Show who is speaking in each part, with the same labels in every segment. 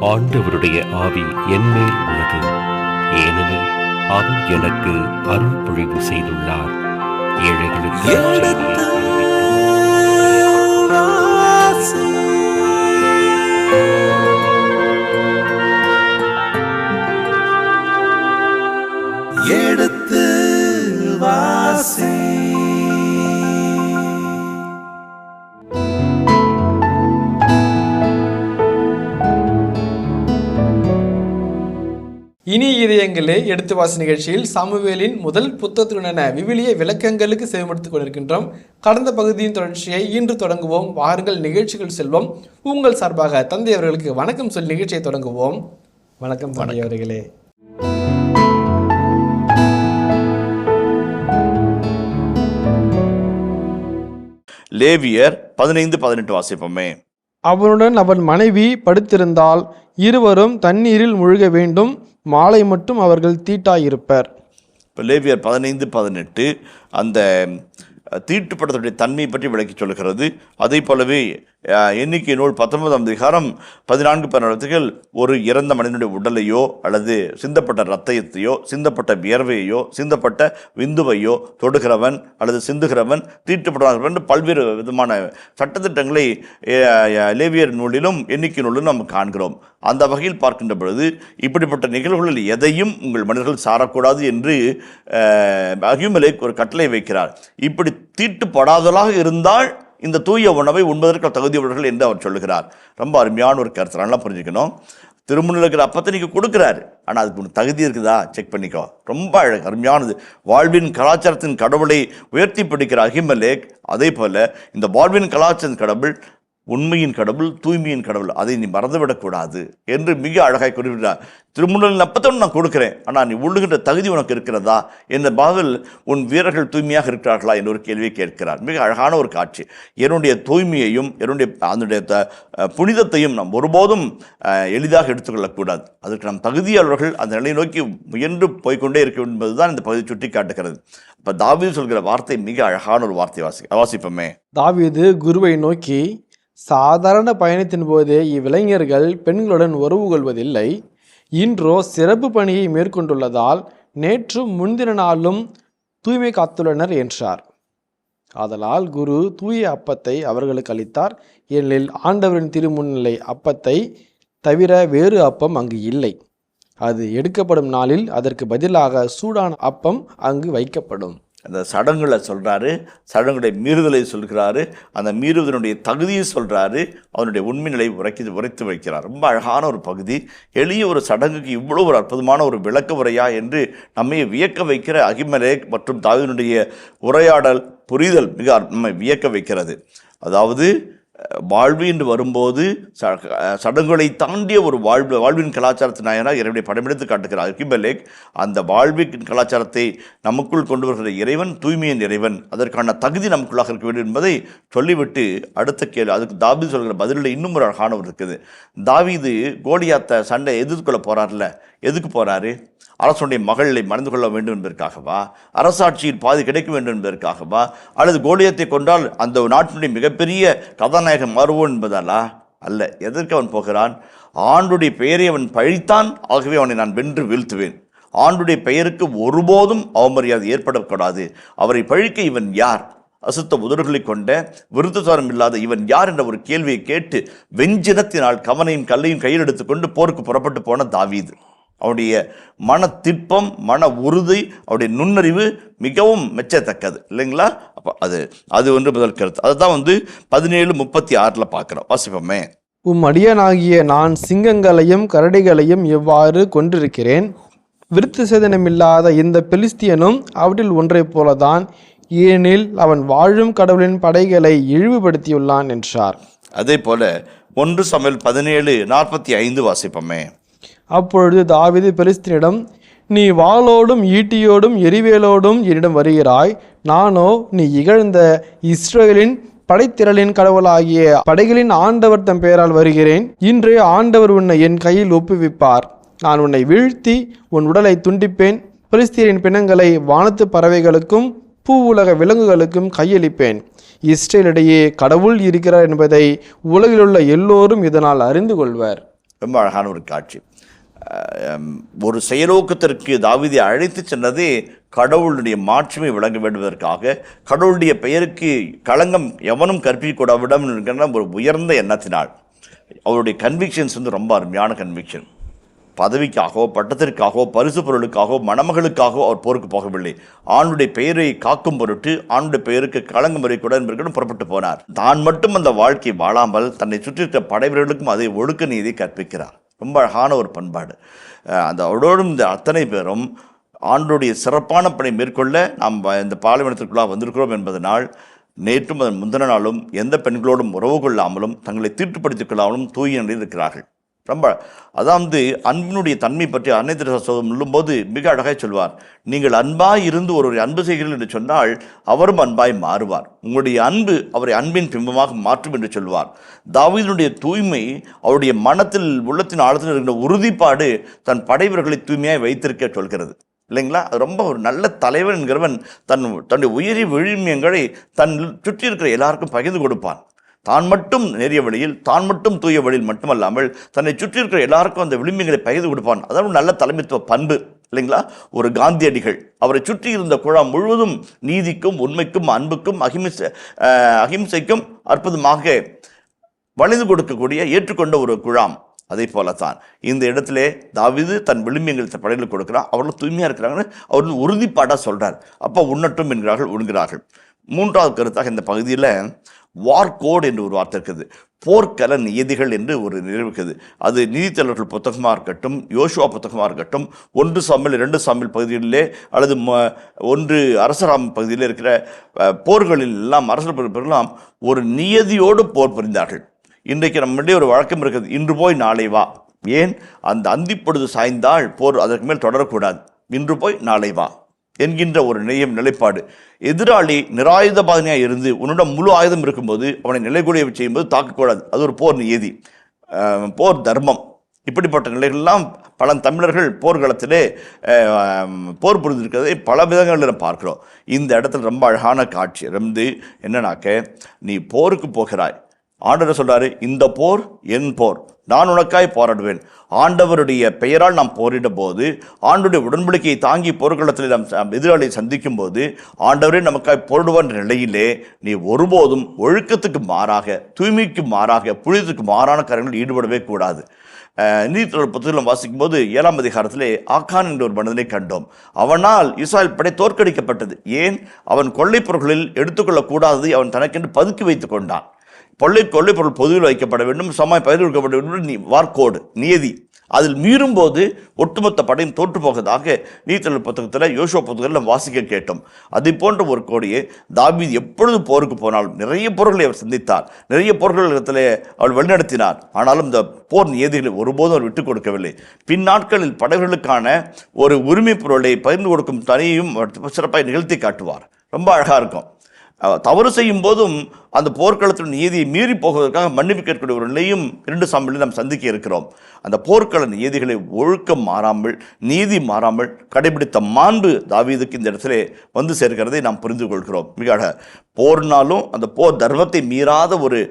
Speaker 1: ஆண்டவருடைய ஆவி என்மேல் உள்ளது, ஏனெனில் அவர் எனக்கு அருள் பொழிவு செய்துள்ளார். ஏழைகளுக்கு
Speaker 2: எடுத்து வாசி.
Speaker 3: இனி இதயங்களே எடுத்து வாசி நிகழ்ச்சியில் சாமுவேலின் முதல் புத்தகத்துடனான விவிலிய விளக்கங்களுக்கு செவிமடுத்துக் கொண்டிருக்கின்றோம். கடந்த பகுதியின் தொடர்ச்சியை இன்று தொடங்குவோம். வாருங்கள் நிகழ்ச்சிகள் செல்வோம். உங்கள் சார்பாக தந்தை அவர்களுக்கு வணக்கம் சொல்லி நிகழ்ச்சியை தொடங்குவோம். வணக்கம் தந்தை அவர்களே.
Speaker 4: லேவியர் 15-18 வாசிப்போமே.
Speaker 3: அவனுடன் அவன் மனைவி படுத்திருந்தால் இருவரும் தண்ணீரில் முழுக வேண்டும், மாலை மட்டும் அவர்கள் தீட்டாயிருப்பர்.
Speaker 4: இப்போ லேவியர் 15-18 அந்த தீட்டுப்படத்துடைய தன்மையை பற்றி விளக்கி சொல்கிறது. அதே போலவே எண்ணிக்கை நூல் 19ஆம் அதிகாரம் 14 ஒரு இறந்த மனிதனுடைய உடலையோ அல்லது சிந்தப்பட்ட இரத்தத்தையோ சிந்தப்பட்ட வியர்வையோ சிந்தப்பட்ட விந்துவையோ தொடுகிறவன் அல்லது சிந்துகிறவன் தீட்டுப்படாதவன் பல்வேறு விதமான சட்டத்திட்டங்களை லேவியர் நூலிலும் எண்ணிக்கை நூலிலும் நம்ம காண்கிறோம். அந்த வகையில் பார்க்கின்ற பொழுது இப்படிப்பட்ட நிகழ்வுகளில் எதையும் உங்கள் மனிதர்கள் சாரக்கூடாது என்று அகிமெலேக் ஒரு கட்டளை வைக்கிறார். இப்படி தீட்டுப்படாதலாக இருந்தால் இந்த தூய உணவை உண்பதற்கு தகுதியுள்ளவர்கள் என்று அவர் சொல்லுகிறார். ரொம்ப அருமையான ஒரு கருத்து, நல்லா புரிஞ்சுக்கணும். திருமணில் இருக்கிற அப்பத்தை நீங்கள் கொடுக்குறாரு, ஆனால் அதுக்கு ஒன்று தகுதி இருக்குதா செக் பண்ணிக்கோ. ரொம்ப அழகு, அருமையானது. வாழ்வின் கலாச்சாரத்தின் கடவுளை உயர்த்தி பிடிக்கிற அகிமெலேக், அதே போல் இந்த வாழ்வின் கலாச்சாரத்தின் கடவுள் உண்மையின் கடவுள், தூய்மையின் கடவுள், அதை நீ மறந்துவிடக்கூடாது என்று மிக அழகாய் குறிப்பிட்டார். திருமுன்னலின் அப்பத்தை நான் கொடுக்குறேன், ஆனால் நீ உள்ளுகின்ற தகுதி உனக்கு இருக்கிறதா என்ற பாதில் உன் வீரர்கள் தூய்மையாக இருக்கிறார்களா என்ற ஒரு கேள்வியை கேட்கிறார். மிக அழகான ஒரு காட்சி. என்னுடைய தூய்மையையும் என்னுடைய அதனுடைய புனிதத்தையும் நாம் ஒருபோதும் எளிதாக எடுத்துக்கொள்ளக்கூடாது. அதற்கு நாம் தகுதியாளர்கள் அந்த நிலையை நோக்கி முயன்று போய்கொண்டே இருக்க என்பது தான் இந்த பகுதி சுட்டி காட்டுகிறது. இப்போ தாவீது சொல்கிற வார்த்தை மிக அழகான ஒரு வார்த்தை. வாசிப்போமே.
Speaker 3: தாவீது குருவை நோக்கி, சாதாரண பயணத்தின் போதே இவ்விளைஞர்கள் பெண்களுடன் உறவு கொள்வதில்லை. இன்றோ சிறப்பு பணியை மேற்கொண்டுள்ளதால் நேற்றும் முன்தின நாளும் தூய்மை காத்துள்ளனர் என்றார். ஆதலால் குரு தூய அப்பத்தை அவர்களுக்கு அளித்தார். ஏனெனில் ஆண்டவரின் திருமுன்னிலை அப்பத்தை தவிர வேறு அப்பம் அங்கு இல்லை. அது எடுக்கப்படும் நாளில் அதற்கு பதிலாக சூடான அப்பம் அங்கு வைக்கப்படும்.
Speaker 4: அந்த சடங்குகளை சொல்கிறாரு, சடங்குடைய மீறுதலை சொல்கிறாரு, அந்த மீறுதனுடைய தகுதியை சொல்கிறாரு, அவனுடைய உண்மை நிலை உரைத்து வைக்கிறார். ரொம்ப அழகான ஒரு பகுதி. எளிய ஒரு சடங்குக்கு இவ்வளோ ஒரு அற்புதமான ஒரு விளக்க உரையா என்று நம்மை வியக்க வைக்கிற அகிமெலேக் மற்றும் தாவீதுடைய உரையாடல் புரிதல் மிக நம்மை வியக்க வைக்கிறது. அதாவது வாழ்வு என்று வரும்போது சடங்குகளை தாண்டிய ஒரு வாழ்வின் கலாச்சாரத்தின் நாயனாக இறைவனை படமெடுத்து காட்டுகிறார் அகிமெலேக். அந்த வாழ்வின் கலாச்சாரத்தை நமக்குள் கொண்டு வருகிற இறைவன் தூய்மையின் இறைவன், அதற்கான தகுதி நமக்குள்ளாக இருக்க வேண்டும் என்பதை சொல்லிவிட்டு அடுத்த கேள்வி, அதுக்கு தாவீது சொல்கிற பதிலில் இன்னும் ஒரு அழகான ஒரு இருக்குது. தாவீது கோலியாத்தை சண்டை எதிர்கொள்ள போகிறார்ல, எதுக்கு போகிறாரு? அரசனுடைய மகளை மணந்து கொள்ள வேண்டும் என்பதற்காகவா? அரசாட்சியில் பாதி கிடைக்க வேண்டும் என்பதற்காகவா? அல்லது கோலியத்தை கொண்டால் அந்த நாட்டினுடைய மிகப்பெரிய கதாநாயகன் மாறுவோம் என்பதாலா? அல்ல. எதற்கு அவன் போகிறான்? ஆண்டுடைய பெயரை அவன் பழித்தான், ஆகவே அவனை நான் வென்று வீழ்த்துவேன். ஆண்டுடைய பெயருக்கு ஒருபோதும் அவமரியாதை ஏற்படக்கூடாது. அவரை பழிக்க இவன் யார்? அசுத்த உதடுகளை கொண்ட விருத்தசாரம் இல்லாத இவன் யார் என்ற ஒரு கேள்வியை கேட்டு வெஞ்சினத்தினால் கவனையும் கல்லையும் கையில் எடுத்துக்கொண்டு போருக்கு புறப்பட்டு போன தாவீது. அவருடைய மன திட்பம், மன உறுதி, அவருடைய நுண்ணறிவு மிகவும் மெச்சத்தக்கது இல்லைங்களா? அப்போ அது ஒன்று முதல் கருத்து. அதுதான் 17:36 பார்க்குறோம். வாசிப்போமே.
Speaker 3: அடியானாகிய நான் சிங்கங்களையும் கரடிகளையும் எவ்வாறு கொண்டிருக்கிறேன், விருத்த சேதனமில்லாத இந்த பெலிஸ்தியனும் அவற்றில் ஒன்றை போலதான், ஏனெனில் அவன் வாழும் கடவுளின் படைகளை இழிவுபடுத்தியுள்ளான் என்றார்.
Speaker 4: அதே போல 1 சாமுவேல் 17:45 வாசிப்போமே.
Speaker 3: அப்பொழுது தாவீது பெலிஸ்தியனிடம், நீ வாளோடும் ஈட்டியோடும் எரிவேலோடும் என்னிடம் வருகிறாய், நானோ நீ இகழ்ந்த இஸ்ரவேலின் படைத்திரளின் கடவுளாகிய படைகளின் ஆண்டவர் தம் பெயரால் வருகிறேன். இன்று ஆண்டவர் உன்னை என் கையில் ஒப்புவிப்பார். நான் உன்னை வீழ்த்தி உன் உடலை துண்டிப்பேன். பெலிஸ்தியரின் பிணங்களை வானத்து பறவைகளுக்கும் பூவுலக விலங்குகளுக்கும் கையளிப்பேன். இஸ்ரேலிடையே கடவுள் இருக்கிறார் என்பதை உலகிலுள்ள எல்லோரும் இதனால் அறிந்து கொள்வர்.
Speaker 4: ரொம்ப அழகான ஒரு காட்சி. ஒரு செயலோக்கத்திற்கு தாவீதை அழைத்து சென்றதே கடவுளுடைய மாட்சிமை விளங்க வேண்டுவதற்காக, கடவுளுடைய பெயருக்கு களங்கம் எவனும் கற்பிக்கூடாவிடம் என்கிற ஒரு உயர்ந்த எண்ணத்தினால். அவருடைய கன்விக்ஷன்ஸ் வந்து ரொம்ப அருமையான கன்விக்ஷன். பதவிக்காகவோ பட்டத்திற்காகவோ பரிசு பொருளுக்காகவோ மணமகளுக்காகவோ அவர் போருக்கு போகவில்லை. ஆணுடைய பெயரை காக்கும் பொருட்டு, ஆணுடைய பெயருக்கு களங்கம் வரைக்கூடாது என்பதற்கு புறப்பட்டு போனார். தான் மட்டும் அந்த வாழ்க்கை வாழாமல் தன்னை சுற்றியிருக்க படைவர்களுக்கும் அதை ஒழுக்க நீதி கற்பிக்கிறார். ரொம்ப அழகான ஒரு பண்பாடு. அந்த அவரோடும் இந்த அத்தனை பேரும் ஆண்டுடைய சிறப்பான பணி மேற்கொள்ள நாம் இந்த பாலைவனத்திற்குள்ளாக வந்திருக்கிறோம் என்பதனால், நேற்றும் அதன் முந்தின நாளும் எந்த பெண்களோடும் உறவு கொள்ளாமலும் தங்களை தீட்டுப்படுத்திக் கொள்ளாமலும் தூய நிலையில் இருக்கிறார்கள். ரொம்ப அதாவது அன்பினுடைய தன்மை பற்றி அன்னை தெரசா சொல்லும்போது மிக அழகாக சொல்வார். நீங்கள் அன்பாய் இருந்து ஒருவரை அன்பு செய்கிறீர்கள் என்று சொன்னால் அவரும் அன்பாய் மாறுவார். உங்களுடைய அன்பு அவரை அன்பின் பிம்பமாக மாற்றும் என்று சொல்வார். தாவீதுடைய தூய்மை அவருடைய மனத்தில் உள்ளத்தின் ஆழத்தில் இருக்கிற உறுதிப்பாடு தன் படைவர்களை தூய்மையாக வைத்திருக்க சொல்கிறது இல்லைங்களா? அது ரொம்ப ஒரு நல்ல தலைவன் என்கிறவன் தன்னுடைய உயரிய விழுமியங்களை தன் சுற்றி இருக்கிற எல்லாருக்கும் பகிர்ந்து கொடுப்பான். தான் மட்டும் நேரிய வழியில், தான் மட்டும் தூய வழியில் மட்டுமல்லாமல் தன்னை சுற்றி இருக்கிற எல்லாருக்கும் அந்த விளிம்பியங்களை பகிர்ந்து கொடுப்பான். அதாவது நல்ல தலைமைத்துவ பண்பு இல்லைங்களா? ஒரு காந்தியடிகள் அவரை சுற்றி இருந்த குழாம் முழுவதும் நீதிக்கும் உண்மைக்கும் அன்புக்கும் அகிம்சைக்கும் அற்புதமாக வளைந்து கொடுக்கக்கூடிய ஏற்றுக்கொண்ட ஒரு குழாம். அதே போலத்தான் இந்த இடத்துல தாவீது தன் விளிம்பியங்கள் படையில் கொடுக்கிறான். அவர்கள் தூய்மையாக இருக்கிறாங்கன்னு அவர்கள் உறுதிப்பாடாக சொல்கிறார். அப்போ உண்ணட்டும் என்கிறார்கள், உண்கிறார்கள். மூன்றாவது கருத்தாக இந்த பகுதியில் வார் கோட் என்று ஒரு வார்த்தை இருக்குது. போர்க்கல நியதிகள் என்று ஒரு நிறுவுகிறது. அது நீதித்தலைவர்கள் புத்தகமாக இருக்கட்டும், யோசுவா புத்தகமாக இருக்கட்டும், 1 சாமுவேல் 2 சாமுவேல் பகுதிகளிலே அல்லது 1 அரசராம் பகுதியில் இருக்கிற போர்களில் எல்லாம் அரசர்களெல்லாம் ஒரு நியதியோடு போர் புரிந்தார்கள். இன்றைக்கு நம்முடைய ஒரு வழக்கம் இருக்குது, இன்று போய் நாளை வா. ஏன்? அந்த அந்திப்பொழுது சாய்ந்தால் போர் அதற்கு மேல் தொடரக்கூடாது. இன்று போய் நாளை வா என்கின்ற ஒரு நிலைப்பாடு. எதிராளி நிராயுதபாதனையாக இருந்து உன்னிடம் முழு ஆயுதம் இருக்கும்போது அவனை நிலைகுலைய செய்யும்போது தாக்கக்கூடாது. அது ஒரு போர் நியதி, போர் தர்மம். இப்படிப்பட்ட நிலைகள்லாம் பல தமிழர்கள் போர்க்களத்திலே போர் புரிந்திருக்கிறதை பல விதங்களில் பார்க்கிறோம். இந்த இடத்துல ரொம்ப அழகான காட்சி இருந்து என்னன்னாக்க, நீ போருக்கு போகிறாய். ஆண்டவர் சொல்றாரு, இந்த போர் என் போர், நான் உனக்காய் போராடுவேன். ஆண்டவருடைய பெயரால் நாம் போரிட போது, ஆண்டுடைய உடன்படிக்கையை தாங்கி போர்க்களத்தில் நாம் எதிராளியை சந்திக்கும் போது ஆண்டவரே நமக்காய் போரிடுவான் நிலையிலே நீ ஒருபோதும் ஒழுக்கத்துக்கு மாறாக, தூய்மைக்கு மாறாக, புனிதத்துக்கு மாறான காரியங்களில் ஈடுபடவே கூடாது. நீதித்தலைவர் புத்தகம் வாசிக்கும் போது 7ஆம் அதிகாரத்திலே ஆக்கான் என்ற ஒரு மனிதனை கண்டோம். அவனால் இஸ்ராயல் படை தோற்கடிக்கப்பட்டது. ஏன்? அவன் கொள்ளைப் பொருட்களில் எடுத்துக்கொள்ளக்கூடாததை அவன் தனக்கென்று பதுக்கி வைத்துக் கொண்டான். கொள்ளை பொருள் பொதுவில் வைக்கப்பட வேண்டும், சமய பயிர் வைக்கப்பட வேண்டும், வார்கோடு நியதி. அதில் மீறும் போது ஒட்டுமொத்த படையும் தோற்று போவதாக நீதித்தலைவர் புத்தகத்தில் யோசுவா புத்தகத்தில் வாசிக்க கேட்டோம். அதை போன்ற ஒரு கோடியை தாவீது எப்பொழுது போருக்கு போனாலும் நிறைய போர்களை அவர் சந்தித்தார், நிறைய போர்களிடத்தில் அவர் வழிநடத்தினார். ஆனாலும் இந்த போர் நியதிகளை ஒருபோதும் அவர் விட்டுக் கொடுக்கவில்லை. பின்னாட்களில் படைகளுக்கான ஒரு உரிமை பொருளை பகிர்ந்து கொடுக்கும் தனியையும் சிறப்பாக நிகழ்த்தி காட்டுவார். ரொம்ப அழகாக இருக்கும். தவறு செய்யும் போதும் அந்த போர்க்களத்தின் நீதியை மீறி போவதற்காக மன்னிப்பு கேட்கக்கூடிய ஒரு நிலையும் 2 சாமுவேலில் நாம் சந்திக்க இருக்கிறோம். அந்த போர்க்கள நீதிகளை ஒழுக்கம் மாறாமல், நீதி மாறாமல் கடைபிடித்த மாண்பு தாவீதுக்கு இந்த இடத்துல வந்து சேர்க்கிறதை நாம் புரிந்து கொள்கிறோம். மிக போர்னாலும் அந்த போர் தர்மத்தை மீறாத ஒரு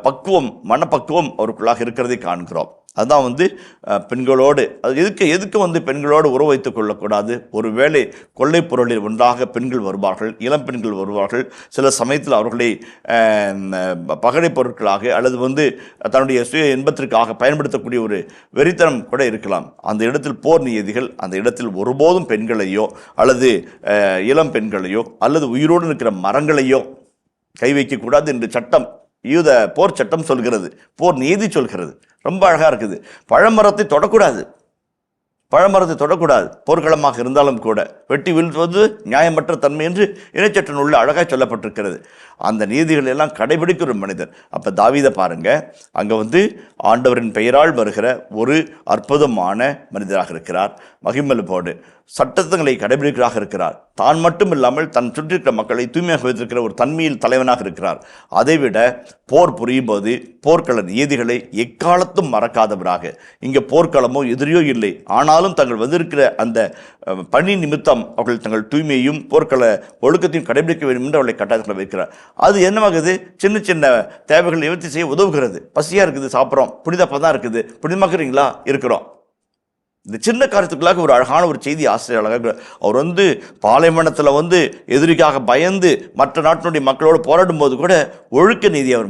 Speaker 4: பக்குவம், மனப்பக்குவம் அவருக்குள்ளாக இருக்கிறதை காண்கிறோம். அதுதான் பெண்களோடு அது எதுக்கு பெண்களோடு உறவு வைத்துக் கொள்ளக்கூடாது. ஒருவேளை கொள்ளை பொருளில் ஒன்றாக பெண்கள் வருவார்கள், இளம் பெண்கள் வருவார்கள். சில சமயத்தில் அவர்களை பகடை பொருட்களாக அல்லது தன்னுடைய சுய இன்பத்திற்காக பயன்படுத்தக்கூடிய ஒரு வெறித்தனம் கூட இருக்கலாம். அந்த இடத்தில் போர் நியதிகள் அந்த இடத்தில் ஒருபோதும் பெண்களையோ அல்லது இளம் பெண்களையோ அல்லது உயிரோடு இருக்கிற மரங்களையோ கை வைக்கக்கூடாது என்று சட்டம், யூத போர் சட்டம் சொல்கிறது, போர் நீதி சொல்கிறது. ரொம்ப அழகாக இருக்குது. பழமரத்தை தொடக்கூடாது, போர்க்களமாக இருந்தாலும் கூட வெட்டி வீழ்த்துவது நியாயமற்ற தன்மை என்று இணைச்சட்ட நூலில் அழகாக சொல்லப்பட்டிருக்கிறது. அந்த நீதிகள் எல்லாம் கடைபிடிக்கிற ஒரு மனிதர். அப்போ தாவீதை பாருங்க, அங்கே ஆண்டவரின் பெயரால் வருகிற ஒரு அற்புதமான மனிதராக இருக்கிறார். மகிமலுபோடு சட்டங்களை கடைபிடிக்கிறதாக இருக்கிறார். தான் மட்டும் இல்லாமல் தன் சுற்றிருக்கிற மக்களை தூய்மையாக வைத்திருக்கிற ஒரு தன்மையில் தலைவனாக இருக்கிறார். அதைவிட போர் புரியும் போது போர்க்கள நீதிகளை எக்காலத்தும் மறக்காதவராக, இங்கே போர்க்களமோ எதிரியோ இல்லை, ஆனாலும் ஆனாலும் தங்கள் வந்திருக்கிற அந்த பணி நிமித்தம் அவர்கள் தங்கள் தூய்மையையும் போர்க்கள ஒழுக்கத்தையும் கடைபிடிக்க வேண்டும் என்று அவர்களை கட்டாயத்தில் வைக்கிறார். அது என்னவாகுது? சின்ன சின்ன தேவைகளை நிவர்த்தி செய்ய உதவுகிறது. பசியாக இருக்குது, சாப்பிட்றோம். புனிதப்பா தான் இருக்குது, புனிதமாக்குறீங்களா? இருக்கிறோம். இந்த சின்ன காரியத்துக்குள்ளாக ஒரு அழகான ஒரு செய்தி ஆசிரியர் அழகாக அவர் பாலைவனத்தில் எதிரிக்காக பயந்து மற்ற நாட்டினுடைய மக்களோடு போராடும் போது கூட ஒழுக்க நீதி அவர்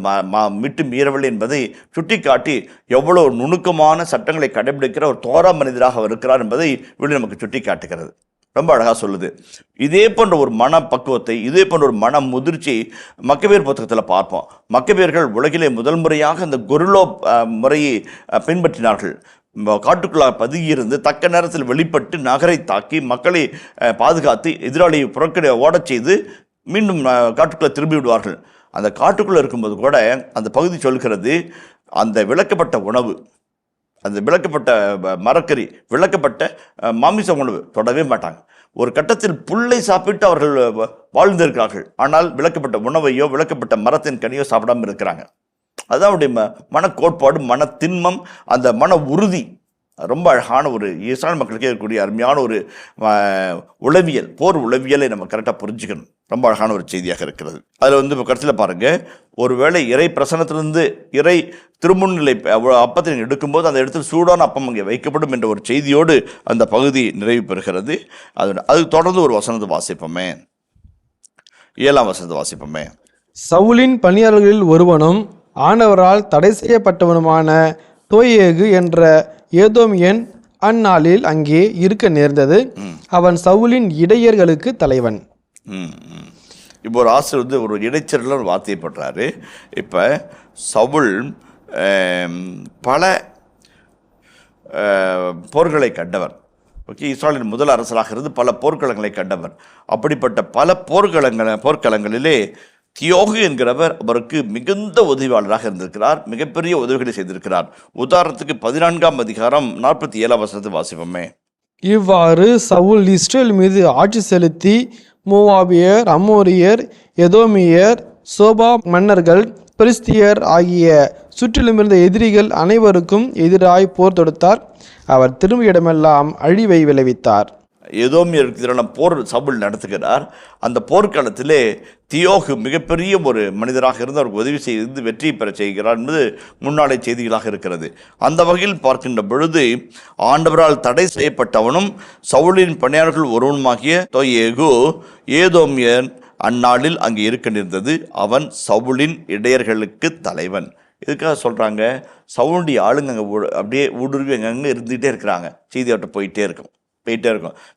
Speaker 4: விட்டு மீறவில்லை என்பதை சுட்டி காட்டி எவ்வளோ நுணுக்கமான சட்டங்களை கடைபிடிக்கிற ஒரு தோரா மனிதராக அவர் இருக்கிறார் என்பதை வெளியே நமக்கு சுட்டி காட்டுகிறது. ரொம்ப அழகாக சொல்லுது. இதே போன்ற ஒரு மன பக்குவத்தை, இதே போன்ற ஒரு மன முதிர்ச்சி மக்கபேர் புத்தகத்தில் பார்ப்போம். மக்கபேர்கள் உலகிலே முதல் முறையாக இந்த கொரில்லா முறையை பின்பற்றினார்கள். காட்டுக்குள்ளாக பதுகியிருந்து தக்க நேரத்தில் வெளிப்பட்டு நகரை தாக்கி மக்களை பாதுகாத்து எதிராளியை புறக்கடை ஓடச் செய்து மீண்டும் காட்டுக்குள்ளே திரும்பி விடுவார்கள். அந்த காட்டுக்குள்ளே இருக்கும்போது கூட அந்த பகுதி சொல்கிறது, அந்த விளக்கப்பட்ட உணவு, அந்த விளக்கப்பட்ட மரக்கறி, விளக்கப்பட்ட மாமிச உணவு தொடவே மாட்டாங்க. ஒரு கட்டத்தில் புல்லை சாப்பிட்டு அவர்கள் வாழ்ந்திருக்கிறார்கள். ஆனால் விளக்கப்பட்ட உணவையோ விளக்கப்பட்ட மரத்தின் கனியோ சாப்பிடாமல் இருக்கிறாங்க. அதுதான் அவருடைய மன கோட்பாடு, மன திண்மம், அந்த மன உறுதி. ரொம்ப அழகான ஒரு இஸ்ராயல் மக்களுக்கு இருக்கக்கூடிய அருமையான ஒரு உளவியல், போர் உளவியலை நம்ம கரெக்டாக புரிஞ்சுக்கணும். ரொம்ப அழகான ஒரு செய்தியாக இருக்கிறது. அதில் இப்போ கடைசியில் பாருங்கள், ஒருவேளை இறை பிரசனத்திலிருந்து இறை திருமுன்னிலை அப்பத்தை எடுக்கும்போது அந்த இடத்துல சூடான அப்பம் அங்கே வைக்கப்படும் என்ற ஒரு செய்தியோடு அந்த பகுதி நிறைவு பெறுகிறது. அது தொடர்ந்து ஒரு வசனத்தை வாசிப்போமே, 7ஆம் வசனத்தை வாசிப்போமே.
Speaker 3: சவுலின் பணியாளர்களில் ஒருவனும் ஆண்டவரால் தடை செய்யப்பட்டவனுமான தோயேகு என்ற ஏதோமியன் அந்நாளில் அங்கே இருக்க நேர்ந்தது. அவன் சவுலின் இடையர்களுக்கு தலைவன்.
Speaker 4: இப்போ ஒரு ஆசிரியர் ஒரு இடைச்சரில் ஒரு வார்த்தையை போடுறாரு. இப்போ சவுல் பல போர்களை கண்டவர். ஓகே, இஸ்ராயலின் முதல் அரசராக இருந்து பல போர்க்களங்களை கண்டவர். அப்படிப்பட்ட பல போர்க்களங்களிலே தியோகு என்கிறவர் அவருக்கு மிகுந்த உதவியாளராக இருந்திருக்கிறார். மிகப்பெரிய உதவிகளை செய்திருக்கிறார். உதாரணத்துக்கு 14ஆம் அதிகாரம் 47ஆம் வசனத்தை வாசிப்போமே.
Speaker 3: இவ்வாறு சவுல் இஸ்ரேல் மீது ஆட்சி செலுத்தி மோவாபியர், அம்மோரியர், எதோமியர், சோபா மன்னர்கள், பெலிஸ்தியர் ஆகிய சுற்றிலுமிருந்த எதிரிகள் அனைவருக்கும் எதிராய் போர் தொடுத்தார். அவர் திரும்பிய இடமெல்லாம் அழிவை விளைவித்தார்.
Speaker 4: எதோமியருக்கு எதிரான போர் சவுல் நடத்துகிறார். அந்த போர்க்காலத்திலே தியோகு மிகப்பெரிய ஒரு மனிதராக இருந்து அவருக்கு உதவி செய்து வெற்றி பெற செய்கிறார் என்பது முன்னாலே செய்திகளாக இருக்கிறது. அந்த வகையில் பார்க்கின்ற பொழுது ஆண்டவரால் தடை செய்யப்பட்டவனும் சவுலின் பணியாளர்கள் ஒருவனுமாகிய தோயேகு ஏதோமியன் அந்நாளில் அங்கே இருக்க நேர்ந்தது. அவன் சவுலின் இடையர்களுக்கு தலைவன். இதுக்காக சொல்கிறாங்க, சவுளுடைய ஆளுங்க அங்கே அப்படியே ஊடுருவி அங்கங்கே இருந்துகிட்டே இருக்கிறாங்க. செய்தி அவர்கிட்ட போயிட்டே இருக்கும்.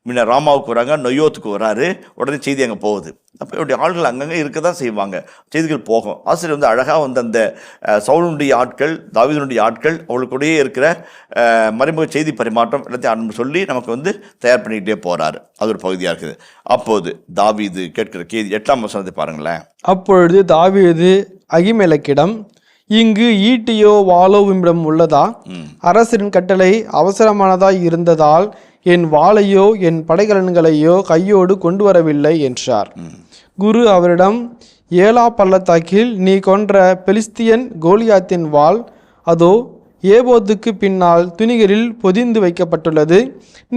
Speaker 4: முன்ன ராமாவுக்கு வராங்க, நொய்யோத்துக்கு வராரு, உடனே செய்தி அங்கே போகுது. அப்போ இவருடைய ஆள்கள் அங்கங்கே இருக்க தான் செய்வாங்க, செய்திகள் போகும். ஆசிரியர் அழகாக அந்த சவுலுடைய ஆட்கள், தாவீதுடைய ஆட்கள், அவங்களுக்குள்ளேயே இருக்கிற மறைமுக செய்தி பரிமாற்றம் எல்லாத்தையும் சொல்லி நமக்கு தயார் பண்ணிக்கிட்டே போகிறாரு. அது ஒரு பகுதியாக இருக்குது. அப்போது தாவீது கேட்கிற கேள்வி 8ஆம் வசனத்தை பாருங்களேன்.
Speaker 3: அப்பொழுது தாவீது அகிமெலக்கிடம், இங்கு ஈட்டியோ வாளோ விம்பிடம் உள்ளதா? அரசரின் கட்டளை அவசரமானதாய் இருந்ததால் என் வாளையோ என் படைக்கலன்களையோ கையோடு கொண்டு வரவில்லை என்றார். குரு அவரிடம், ஏலா பள்ளத்தாக்கில் நீ கொன்ற பெலிஸ்தியன் கோலியாத்தின் வாள் அதோ ஏபோத்துக்கு பின்னால் துணிகரில் பொதிந்து வைக்கப்பட்டுள்ளது.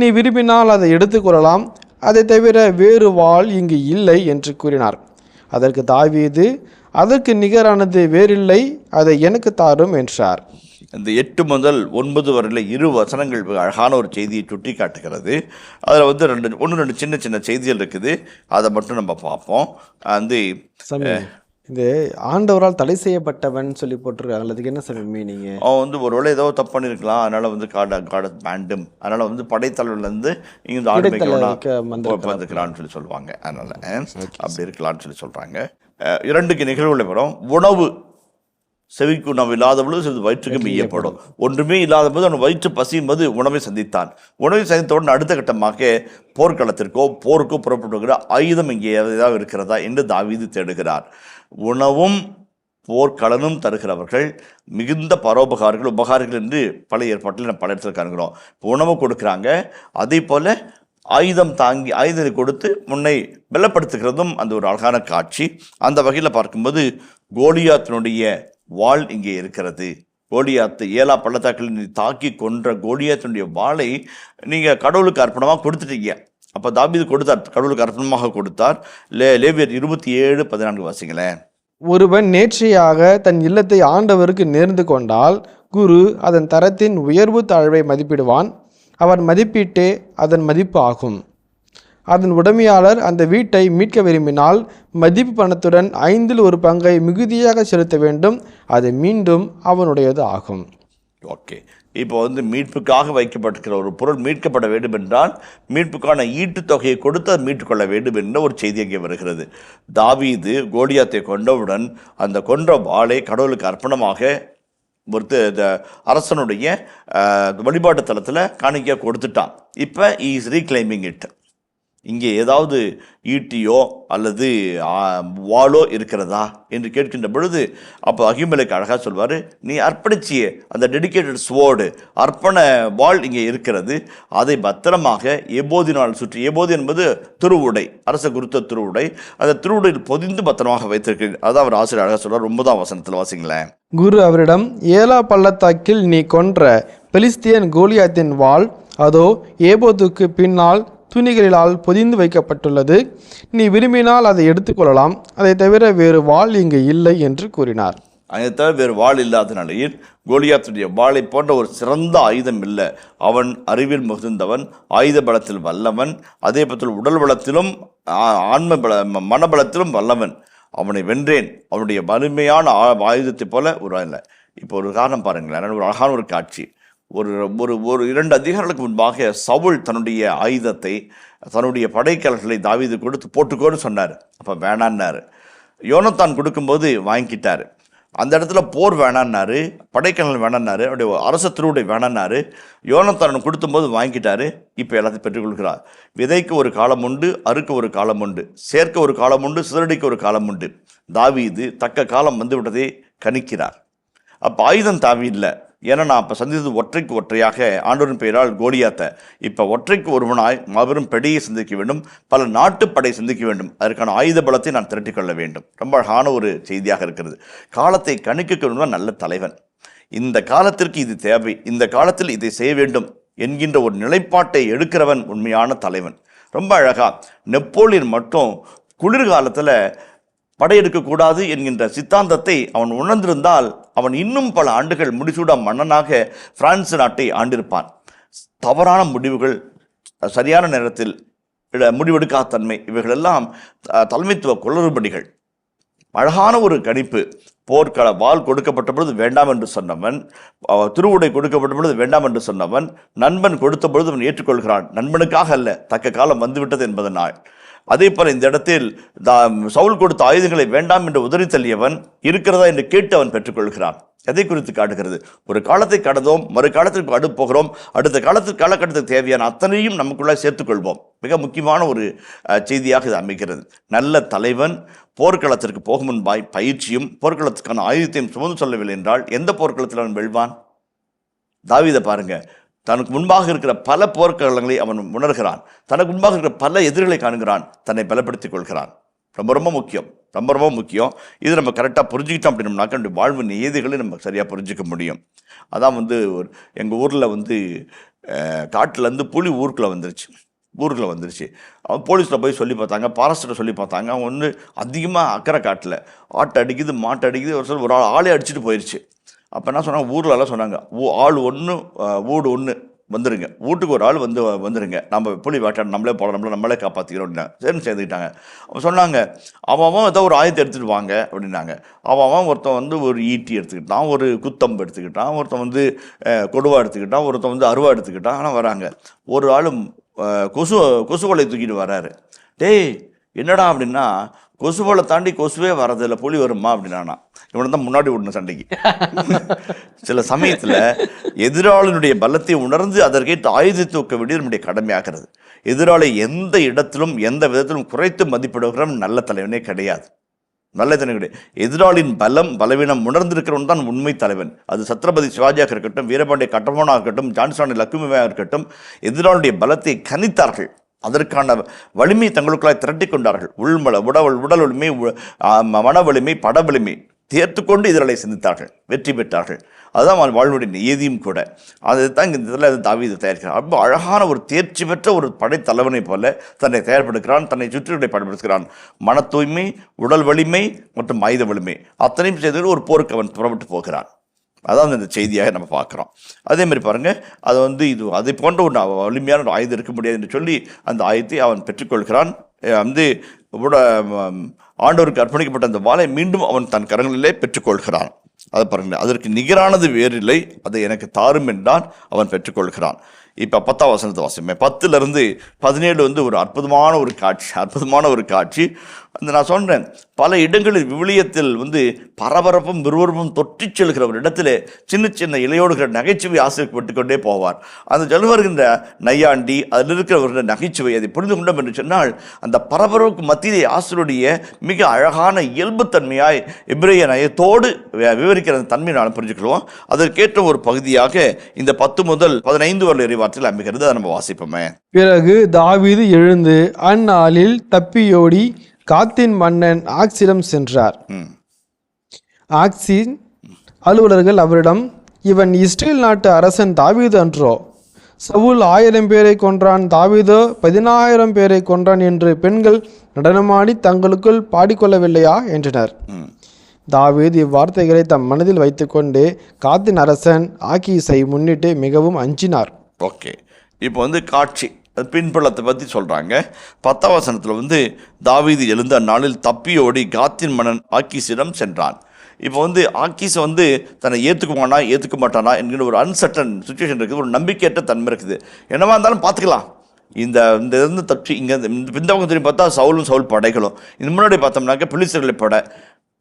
Speaker 3: நீ விரும்பினால் அதை எடுத்துக்கொள்ளலாம். அதை தவிர வேறு வாள் இங்கு இல்லை என்று கூறினார். அதற்கு தாவீது, அதற்கு நிகரானது வேறில்லை, அதை எனக்கு தாரும் என்றார்.
Speaker 4: இந்த 8 முதல் 9 வரையில் 2 வசனங்கள் அழகான ஒரு செய்தியை சுட்டி காட்டுகிறது. அதில் 2 சின்ன சின்ன செய்திகள் இருக்குது. அதை மட்டும் நம்ம பார்ப்போம்.
Speaker 3: இந்த ஆண்டவரால் தடை செய்யப்பட்டவன் சொல்லி போட்டிருக்காங்க, அதுக்கு என்ன சார் மீனிங்?
Speaker 4: அவன் ஒருவேளை ஏதோ தப்பு பண்ணியிருக்கலாம், அதனால் காட் பேண்டும், அதனால் படைத்தலைவர்லேருந்து இங்கே வந்துக்கலான்னு சொல்லி சொல்லுவாங்க. அதனால் அப்படி இருக்கலான்னு சொல்லி சொல்கிறாங்க. 2 நிகழ்வுகளை வரும். உணவு, செவிக்கு உணவு இல்லாத பொழுது சிறிது வயிற்றுக்கு மெய்யப்படும். ஒன்றுமே இல்லாத போது அவன் வயிற்று பசியும் போது உணவை சந்தித்தான். உணவை சந்தித்தவுடன் அடுத்த கட்டமாக போர்க்களத்திற்கோ போருக்கோ புறப்பட்டுகிற ஆயுதம் இங்கே ஏதாவது இருக்கிறதா என்று தாவீது தேடுகிறார். உணவும் போர்க்களனும் தருகிறவர்கள் மிகுந்த பரோபகாரிகள், உபகாரிகள் என்று பல ஏற்பாட்டில் பல இடத்துல காண்கிறோம். உணவு கொடுக்குறாங்க, அதே போல் ஆயுதத்தை கொடுத்து முன்னை பலப்படுத்துகிறதும் அந்த ஒரு அழகான காட்சி. அந்த வகையில் பார்க்கும்போது கோலியாத்தினுடைய வாள் இங்கே இருக்கிறது. கோலியாத்து ஏலா பள்ளத்தாக்கில் நீ தாக்கி கொன்ற கோலியாத்தினுடைய வாளை நீங்கள் கடவுளுக்கு அர்ப்பணமாக கொடுத்துட்டீங்க. அப்போ தாவீது கொடுத்தார், கடவுளுக்கு அர்ப்பணமாக கொடுத்தார். லேவியர் 27:14 வாசிங்களேன்.
Speaker 3: ஒருவன் நேர்ச்சையாக தன் இல்லத்தை ஆண்டவருக்கு நேர்ந்து கொண்டால் குரு அதன் தரத்தின் உயர்வு தாழ்வை மதிப்பிடுவான். அவன் மதிப்பீட்டே அதன் மதிப்பு ஆகும். அதன் உடைமையாளர் அந்த வீட்டை மீட்க விரும்பினால் மதிப்பு பணத்துடன் 1/5 மிகுதியாக செலுத்த வேண்டும். அது மீண்டும் அவனுடையது ஆகும்.
Speaker 4: ஓகே, இப்போ மீட்புக்காக வைக்கப்பட்டிருக்கிற ஒரு பொருள் மீட்கப்பட வேண்டும் என்றால் மீட்புக்கான ஈட்டு தொகையை கொடுத்து அதை மீட்டுக்கொள்ள வேண்டும் என்ற ஒரு செய்தி அங்கே வருகிறது. தாவீது கோலியாத்தை கொண்டவுடன் அந்த கொன்ற வாளை கடவுளுக்கு அர்ப்பணமாக அரசனுடைய வழிபாட்டு தலத்தில் காணிக்கையாக கொடுத்துட்டான். இப்போ இஸ் ரீக்ளைமிங் இட். இங்கே ஏதாவது ஈட்டியோ அல்லது வாளோ இருக்கிறதா என்று கேட்கின்ற பொழுது அப்போ அகிமெலேக்கு அழகாக சொல்வார், நீ அர்ப்பணிச்சிய அந்த டெடிகேட்டட் ஸ்வோர்டு அர்ப்பண வாள் இங்கே இருக்கிறது, அதை பத்திரமாக ஏபோதினால் சுற்றி, ஏபோது என்பது திருவுடை, அரச குருத்த திருவுடை, அந்த திருவுடையில் பொதிந்து பத்திரமாக வைத்திருக்கிறேன். அதான் அவர் ஆசிரியர் அழகாக சொல்வார். 9ஆம் வசனத்தில் வாசிங்களேன்.
Speaker 3: குரு அவரிடம், ஏலா பள்ளத்தாக்கில் நீ கொன்ற பெலிஸ்தியன் கோலியாத்தின் வாள் அதோ ஏபோதுக்கு பின்னால் துணிகளிலால் பொதிந்து வைக்கப்பட்டுள்ளது. நீ விரும்பினால் அதை எடுத்துக்கொள்ளலாம். அதை தவிர வேறு வாள் இங்கு இல்லை என்று கூறினார்.
Speaker 4: அதை தவிர வேறு வாள் இல்லாத நிலையில் கோலியாத்துடைய வாளை போன்ற ஒரு சிறந்த ஆயுதம் இல்லை. அவன் அறிவில் மிகுந்தவன், ஆயுத பலத்தில் வல்லவன், அதே பற்றி உடல் பலத்திலும் மனபலத்திலும் வல்லவன். அவனை வென்றேன். அவனுடைய வலிமையான ஆயுதத்தை போல ஒரு இல்லை. இப்போ ஒரு காரணம் பாருங்களேன், ஒரு அழகான ஒரு காட்சி. ஒரு ஒரு ஒரு 2 அதிகாரங்களுக்கு முன்பாக சவுல் தன்னுடைய ஆயுதத்தை, தன்னுடைய படைக்கலர்களை தாவீது கொடுத்து போட்டுக்கோன்னு சொன்னார். அப்போ வேணான்னாரு. யோனத்தான் கொடுக்கும்போது வாங்கிக்கிட்டார். அந்த இடத்துல போர் வேணான்னாரு, படைக்கலர்கள் வேணான்னாரு, அவருடைய அரச திருவுடை வேணான்னாரு. யோனத்தான் கொடுக்கும்போது வாங்கிக்கிட்டாரு. இப்போ எல்லாத்தையும் பெற்றுக்கொள்கிறார். விதைக்கு ஒரு காலம் உண்டு, அறுக்க ஒரு காலம் உண்டு, சேர்க்க ஒரு காலம் உண்டு, சிதறடிக்க ஒரு காலம் உண்டு. தாவீது தக்க காலம் வந்து விட்டதை கணிக்கிறார். அப்போ ஆயுதம் தாவீதில்லை. ஏன்னா நான் அப்போ சந்தித்தது ஒற்றைக்கு ஒற்றையாக ஆண்டவரின் பெயரால் கோலியாத்தை. இப்போ ஒற்றைக்கு ஒருவனாய் மாபெரும் பெடையை சந்திக்க வேண்டும், பல நாட்டுப்படை சந்திக்க வேண்டும். அதற்கான ஆயுத பலத்தை நான் திரட்டிக்கொள்ள வேண்டும். ரொம்ப அழகான ஒரு செய்தியாக இருக்கிறது. காலத்தை கணிக்க நல்ல தலைவன். இந்த காலத்திற்கு இது தேவை, இந்த காலத்தில் இதை செய்ய வேண்டும் என்கின்ற ஒரு நிலைப்பாட்டை எடுக்கிறவன் உண்மையான தலைவன். ரொம்ப அழகா நெப்போலியன் மட்டும் குளிர்காலத்தில் படையெடுக்கக்கூடாது என்கின்ற சித்தாந்தத்தை அவன் உணர்ந்திருந்தால் அவன் இன்னும் பல ஆண்டுகள் முடிசூடா மன்னனாக பிரான்ஸ் நாட்டை ஆண்டிருப்பான். தவறான முடிவுகள், சரியான நேரத்தில் முடிவெடுக்காத தன்மை, இவைகளெல்லாம் தலைமைத்துவ குளறுபடிகள். அழகான ஒரு கணிப்பு. போர்க்கள வாள் கொடுக்கப்பட்ட பொழுது வேண்டாம் என்று சொன்னவன், திருவுடை கொடுக்கப்பட்ட பொழுது வேண்டாம் என்று சொன்னவன், நண்பன் கொடுத்த பொழுது அவன் ஏற்றுக்கொள்கிறான். நண்பனுக்காக அல்ல, தக்க காலம் வந்துவிட்டது என்பதனால். அதே போல இந்த இடத்தில் சவுல் கொடுத்த ஆயுதங்களை வேண்டாம் என்று உதறி தள்ளியவன் இருக்கிறதா என்று கேட்டு அவன் பெற்றுக்கொள்கிறான். எதை குறித்து காட்டுகிறது? ஒரு காலத்தை கடந்தோம், மறு காலத்திற்கு அடுத்து போகிறோம், அடுத்த காலகட்டத்துக்கு தேவையான அத்தனையும் நமக்குள்ளே சேர்த்துக்கொள்வோம். மிக முக்கியமான ஒரு செய்தியாக இது அமைகிறது. நல்ல தலைவன் போர்க்களத்திற்கு போகும் முன்பாய் பயிற்சியும் போர்க்களத்துக்கான ஆயுதத்தையும் சுமந்து சொல்லவில்லை என்றால் எந்த போர்க்களத்தில் அவன் வெல்வான்? தாவீதை பாருங்க, தனக்கு முன்பாக இருக்கிற பல போர்க்களங்களை அவன் உணர்கிறான், தனக்கு முன்பாக இருக்கிற பல எதிர்களை காணுகிறான், தன்னை பலப்படுத்திக் கொள்கிறான். ரொம்ப ரொம்ப முக்கியம், ரொம்ப ரொம்ப முக்கியம். இது நம்ம கரெக்டாக புரிஞ்சுக்கிட்டோம் அப்படின்னம்னாக்கா நம்முடைய வாழ்வு நியதிகளை நம்ம சரியாக புரிஞ்சிக்க முடியும். அதான் எங்கள் ஊரில் காட்டிலேருந்து புலி ஊருக்குள்ளே வந்துருச்சு. அவன் போலீஸில் போய் சொல்லி பார்த்தாங்க, ஃபாரஸ்ட்டை சொல்லி பார்த்தாங்க. அவன் அதிகமாக அக்கறை காட்டில் ஆட்டை அடிக்குது, மாட்டை அடிக்குது, ஒரு ஆளே அடிச்சுட்டு போயிடுச்சு. அப்போ என்ன சொன்னாங்க, ஊரிலலாம் சொன்னாங்க, ஆள் 1 வீடு 1 வந்துடுங்க, வீட்டுக்கு ஒரு ஆள் வந்துடுங்க, நம்ம புலி வேட்டாடு நம்மளே போகலாம், நம்மளே காப்பாற்றிக்கிறோம். சரின்னு சேர்ந்துக்கிட்டாங்க. அவன் சொன்னாங்க, அவன் ஏதோ ஒரு ஆயுதத்தை எடுத்துகிட்டு வாங்க அப்படின்னாங்க. அவன் ஒருத்தன் ஒரு ஈட்டி எடுத்துக்கிட்டான், ஒரு குத்தம்பு எடுத்துக்கிட்டான், ஒருத்தன் கொடுவா எடுத்துக்கிட்டான், ஒருத்தன் அருவா எடுத்துக்கிட்டான். ஆனால் வராங்க, ஒரு ஆளும் கொசுவலை தூக்கிட்டு வராரு. டேய் என்னடா அப்படின்னா, கொசுவலை தாண்டி கொசுவே வரதில்லை, புலி வருமா அப்படின்னா இவனை தான் முன்னாடி விடணும் சண்டைக்கு. சில சமயத்தில் எதிராளினுடைய பலத்தை உணர்ந்து அதற்கேற்ற ஆயுதத்தை தூக்க வேண்டியது நம்முடைய கடமையாகிறது. எதிராளி எந்த இடத்திலும் எந்த விதத்திலும் குறைத்து மதிப்பிடுகிற நல்ல தலைவனே கிடையாது. நல்ல தலைவன் கிடையாது. எதிராளியின் பலவீனம் உணர்ந்திருக்கிறவன் தான் உண்மை தலைவன். அது சத்ரபதி சிவாஜியாக இருக்கட்டும், வீரபாண்டிய கட்டபொம்மனாக இருக்கட்டும், ஜான்சானி லக்குமியாக இருக்கட்டும், எதிராளுடைய பலத்தை கணித்தார்கள், அதற்கான வலிமை தங்களுக்குள்ளாய் திரட்டி கொண்டார்கள். உடல் வலிமை, மன வலிமை, பட வலிமை தேர்த்து கொண்டு எதிராளை சிந்தித்தார்கள், வெற்றி பெற்றார்கள். அதுதான் வாழ்வுடைய நியதியும் கூட. அதை தான் இந்த இதில் தாவீது தயாரிக்கிறார். ரொம்ப அழகான ஒரு தேர்ச்சி பெற்ற ஒரு படைத்தலைவனை போல தன்னை தயார்படுத்துகிறான், தன்னை சுற்றியுடைய பயன்படுத்துகிறான். மன தூய்மை, உடல் வலிமை மற்றும் ஆயுத வலிமை அத்தனையும் செய்து ஒரு போருக்கு அவன் புறப்பட்டு போகிறான். அதான் இந்த செய்தியாக நம்ம பார்க்குறோம். அதே மாதிரி பாருங்கள், அது இது அதை போன்ற ஒரு வலிமையான ஒரு ஆயுதம் இருக்க முடியாது என்று சொல்லி அந்த ஆயுதத்தை அவன் பெற்றுக்கொள்கிறான். ஆண்டவருக்கு அர்ப்பணிக்கப்பட்ட அந்த வாளை மீண்டும் அவன் தன் கரங்களிலே பெற்றுக்கொள்கிறான். அதை பாருங்கள், அதற்கு நிகரானது வேறில்லை, அதை எனக்கு தாரும் என்றான் அவன் பெற்றுக்கொள்கிறான். இப்போ 10ஆம் வசனத்தை வாசிப்பேன். 10-17 ஒரு அற்புதமான ஒரு காட்சி. நான் சொல்கிறேன், பல இடங்களில் விவிலியத்தில் பரபரப்பும் விறுவிறுப்பும் தொற்றி செல்கிற ஒரு இடத்துல சின்ன சின்ன இலையோடுகிற நகைச்சுவை ஆசிரியப்பட்டு கொண்டே போவார். அந்த சொல்லுகின்ற நையாண்டி, அதில் இருக்கிறவர்கள் நகைச்சுவை அதை புரிந்து கொண்டோம் என்று சொன்னால், அந்த பரபரப்புக்கு மத்தியிலே ஆசிரியருடைய மிக அழகான இயல்புத்தன்மையாய் எபிரேய நயத்தோடு விவரிக்கிற அந்த தன்மையை நான் புரிஞ்சுக்கிறோம். அதற்கேற்ற ஒரு பகுதியாக இந்த 10 முதல் 15 வரல இறைவார்த்தையில் அமைகிறது. அதை நம்ம வாசிப்போமே.
Speaker 3: பிறகு தாவீது எழுந்து அந்நாளில் தப்பியோடி காத்தின் மன்னன் ஆக்சிடம் சென்றார். ஆக்சின் அலுவலர்கள் அவரிடம், இவன் இஸ்ரேல் நாட்டு அரசன் தாவீது அன்றோ? சவுல் 1000 பேரை கொன்றான், தாவீதோ 10000 பேரை கொன்றான் என்று பெண்கள் நடனமாடி தங்களுக்குள் பாடிக்கொள்ளவில்லையா என்றனர். தாவீது இவ்வார்த்தைகளை தம் மனதில் வைத்துக்கொண்டு காத்தின் அரசன் ஆக்கீஸை முன்னிட்டு மிகவும் அஞ்சினார்.
Speaker 4: ஓகே, இப்போ காட்சி பின்புலத்தை பற்றி சொல்கிறாங்க. 10ஆம் வசனத்தில் தாவீது எழுந்த அந்நாளில் தப்பியோடி காத்தின் மன்னன் ஆக்கீஸிடம் சென்றான். இப்போ ஆக்கீஸை தன்னை ஏற்றுக்குவானா ஏற்றுக்க மாட்டானா என்கிற ஒரு அன்சர்டன் சுச்சுவேஷன் இருக்குது, ஒரு நம்பிக்கையற்ற தன்மை இருக்குது. என்னவா இருந்தாலும் பார்த்துக்கலாம். இந்த தப்பி இங்கே இந்த பக்கம் திரும்பி பார்த்தா சவுல் படைகளும், இந்த முன்னாடி பார்த்தோம்னாக்க பிலிஸ்தர்களை படை,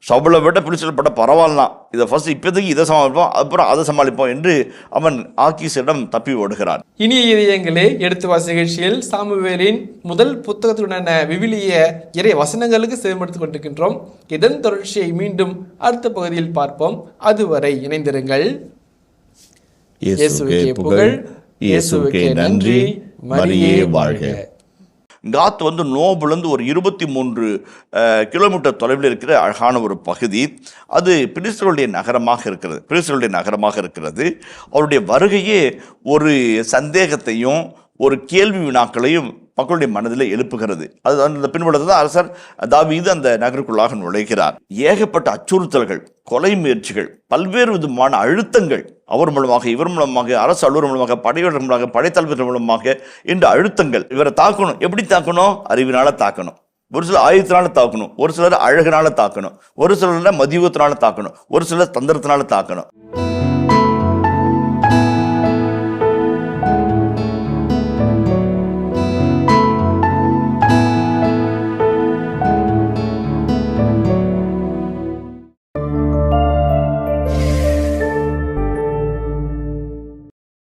Speaker 4: சவுலை விட பிலிஸ்தர் படை பரவாயில்லாம், இதை ஃபர்ஸ்ட் இப்போதைக்கு இதை சமாளிப்போம், அப்புறம் அதை சமாளிப்போம் என்று அவன் ஆக்கீஸிடம் தப்பி ஓடுகிறான்.
Speaker 3: இனிய இதயங்களே, எடுத்து வாசி நிகழ்ச்சியில் சாமுவேலின் முதல் புத்தகத்துடனான விவிலிய இறை வசனங்களுக்கு செவிமடுத்துக் கொண்டிருக்கின்றோம். இதன் தொடர்ச்சியை மீண்டும் அடுத்த பகுதியில் பார்ப்போம். அதுவரை இணைந்திருங்கள். இயேசுவுக்கே புகழ், இயேசுவுக்கே நன்றி, மரியே வாழ்க.
Speaker 4: காத் நோபுலேருந்து ஒரு 23 கிலோமீட்டர் தொலைவில் இருக்கிற அழகான ஒரு பகுதி. அது பிலிஸ்தருடைய நகரமாக இருக்கிறது. அவருடைய வருகையே ஒரு சந்தேகத்தையும் ஒரு கேள்வி வினாக்களையும் மக்களுடைய மனதில் எழுப்புகிறது. அது அந்த பின்புலத்தில் தான் அரசர் தாவீது அந்த நகருக்குள்ளாக நுழைகிறார். ஏகப்பட்ட அச்சுறுத்தல்கள், கொலை முயற்சிகள், பல்வேறு விதமான அழுத்தங்கள் அவர் மூலமாக, இவர் மூலமாக, அரசு அலுவலர் மூலமாக, படைவீரர்கள் மூலமாக, படைத்தலைவர்கள் மூலமாக என்ற அழுத்தங்கள். இவரை தாக்கணும். எப்படி தாக்கணும்? அறிவினால தாக்கணும். ஒரு சிலர் ஆயுதத்தினால தாக்கணும், ஒரு சிலர் அழகினால தாக்கணும், ஒரு சிலர் மதியத்தினால தாக்கணும், ஒரு சிலர் தந்திரத்தினால தாக்கணும்.